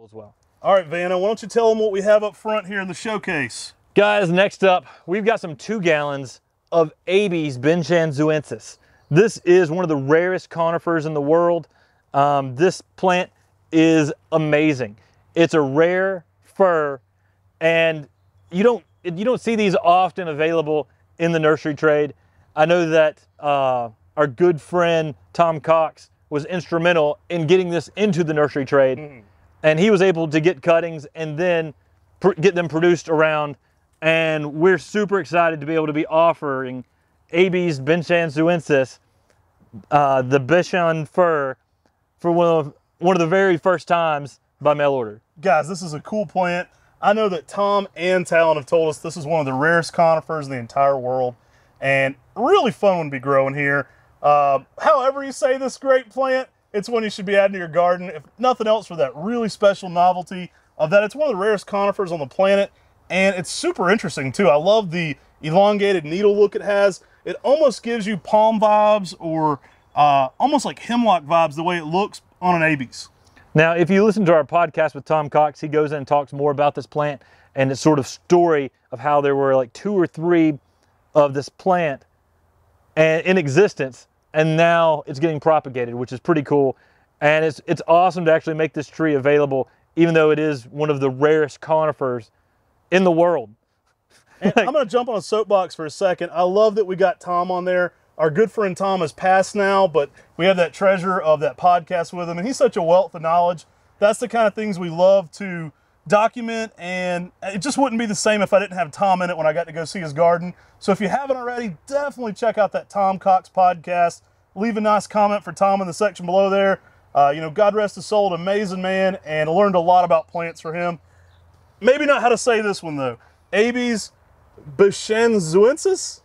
as well. All right, Vanna, why don't you tell them what we have up front here in the showcase? Guys, next up, we've got some 2 gallons of Abies beshanzuensis. This is one of the rarest conifers in the world. This plant is amazing. It's a rare fir, and you don't see these often available in the nursery trade. I know that our good friend Tom Cox was instrumental in getting this into the nursery trade, and he was able to get cuttings and then get them produced around. And we're super excited to be able to be offering Abies beshanzuensis, the Baishan fir, for one of the very first times by mail order. Guys, this is a cool plant. I know that Tom and Talon have told us this is one of the rarest conifers in the entire world, and really fun one to be growing here. However you say this great plant, it's one you should be adding to your garden, if nothing else for that really special novelty of that it's one of the rarest conifers on the planet, and it's super interesting too. I love the elongated needle look it has. It almost gives you palm vibes, or almost like hemlock vibes, the way it looks on an Abies. Now, if you listen to our podcast with Tom Cox, he goes in and talks more about this plant and its sort of story of how there were like 2 or 3 of this plant in existence, and now it's getting propagated, which is pretty cool. And it's awesome to actually make this tree available, even though it is one of the rarest conifers in the world. And I'm going to jump on a soapbox for a second. I love that we got Tom on there. Our good friend Tom has passed now, but we have that treasure of that podcast with him, and he's such a wealth of knowledge. That's the kind of things we love to document, and it just wouldn't be the same if I didn't have Tom in it when I got to go see his garden. So if you haven't already, definitely check out that Tom Cox podcast. Leave a nice comment for Tom in the section below there. You know, God rest his soul, an amazing man, and I learned a lot about plants from him. Maybe not how to say this one though. Abies beshanzuensis?